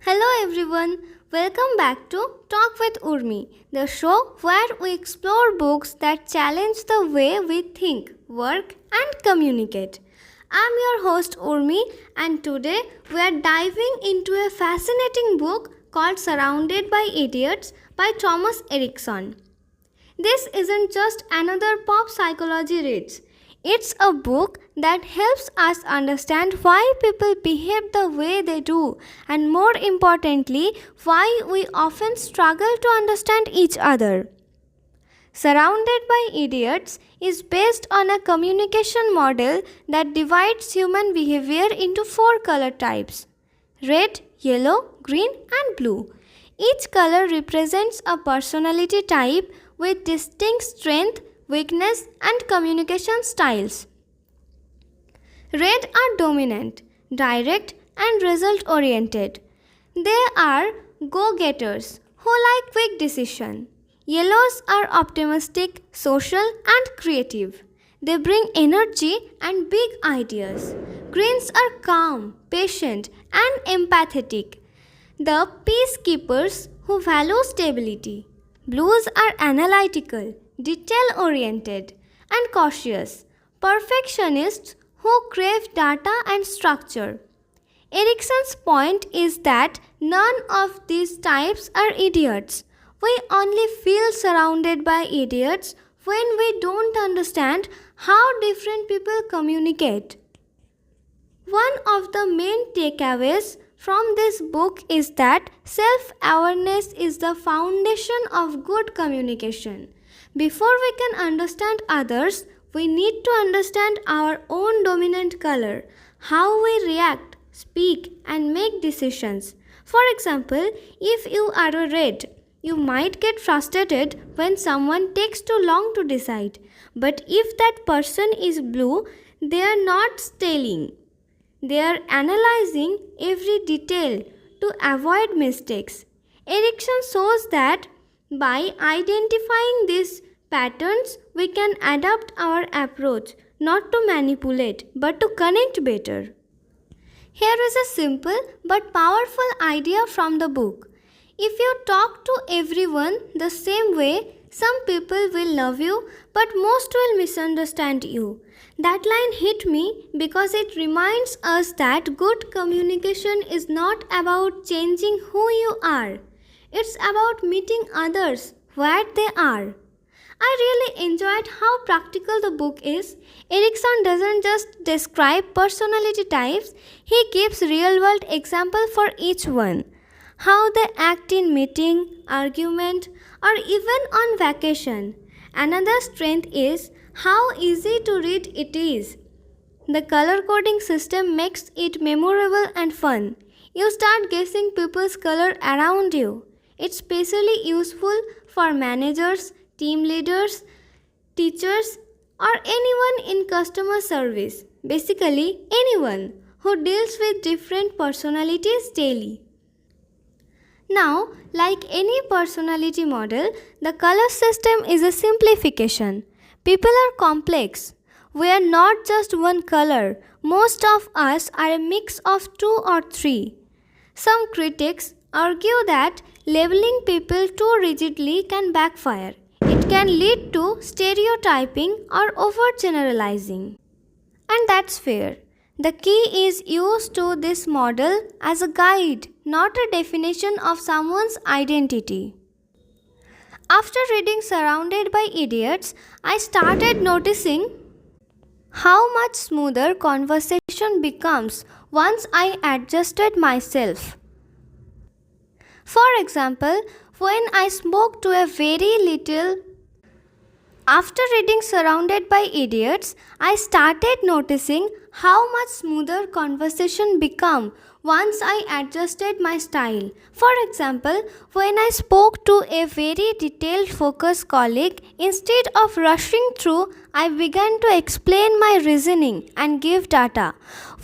Hello everyone, welcome back to Talk with Urmi, the show where we explore books that challenge the way we think, work, and communicate. I'm your host Urmi, and today we are diving into a fascinating book called Surrounded by Idiots by Thomas Erikson. This isn't just another pop psychology reads. It's a book that helps us understand why people behave the way they do, and more importantly, why we often struggle to understand each other. Surrounded by Idiots is based on a communication model that divides human behavior into four color types: red, yellow, green, and blue. Each color represents a personality type with distinct strength, weakness, and communication styles. Red are dominant, direct, and result oriented. They are go getters who like quick decision. Yellows are optimistic, social, and creative. They bring energy and big ideas. Greens are calm, patient, and empathetic. The peacekeepers who value stability. Blues are analytical, detail oriented, and cautious. Perfectionists who crave data and structure. Erikson's point is that none of these types are idiots. We only feel surrounded by idiots when we don't understand how different people communicate. One of the main takeaways from this book is that self-awareness is the foundation of good communication. Before we can understand others, we need to understand our own dominant color, how we react, speak, and make decisions. For example, if you are a red, you might get frustrated when someone takes too long to decide. But if that person is blue, they are not stalling. They are analyzing every detail to avoid mistakes. Erikson shows that by identifying these patterns, we can adapt our approach, not to manipulate, but to connect better. Here is a simple but powerful idea from the book. If you talk to everyone the same way, some people will love you, but most will misunderstand you. That line hit me because it reminds us that good communication is not about changing who you are. It's about meeting others where they are. I really enjoyed how practical the book is. Erikson doesn't just describe personality types, he gives real-world examples for each one. How they act in meeting, argument, or even on vacation. Another strength is how easy to read it is. The color coding system makes it memorable and fun. You start guessing people's color around you. It's especially useful for managers, team leaders, teachers, or anyone in customer service. Basically, anyone who deals with different personalities daily. Now, like any personality model, the color system is a simplification. People are complex. We are not just one color. Most of us are a mix of two or three. Some critics argue that labeling people too rigidly can backfire. It can lead to stereotyping or overgeneralizing. And that's fair. The key is used to this model as a guide, not a definition of someone's identity. After reading Surrounded by Idiots, I started noticing how much smoother conversation becomes once I adjusted myself. For example, when I spoke to a very little After reading Surrounded by Idiots, I started noticing how much smoother conversation became once I adjusted my style. For example, when I spoke to a very detailed focused colleague, instead of rushing through, I began to explain my reasoning and give data.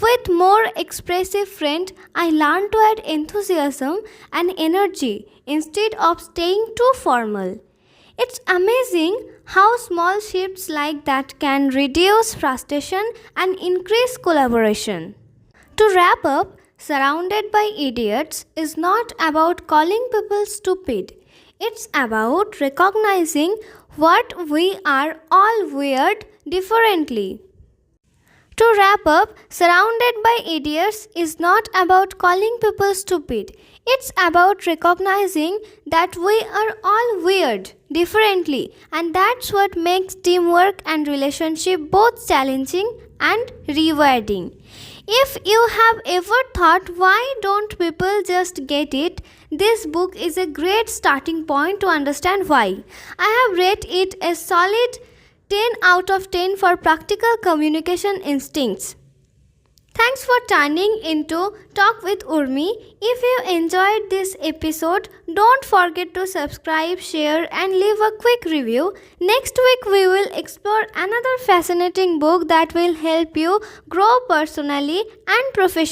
With more expressive friend, I learned to add enthusiasm and energy instead of staying too formal. It's amazing how small shifts like that can reduce frustration and increase collaboration. To wrap up, Surrounded by Idiots is not about calling people stupid. It's about recognizing what we are all weird differently. To wrap up, Surrounded by Idiots is not about calling people stupid. It's about recognizing that we are all weird differently, and that's what makes teamwork and relationship both challenging and rewarding. If you have ever thought, why don't people just get it? This book is a great starting point to understand why. I have read it a solid 10 out of 10 for practical communication instincts. Thanks for tuning into Talk with Urmi. If you enjoyed this episode, don't forget to subscribe, share, and leave a quick review. Next week, we will explore another fascinating book that will help you grow personally and professionally.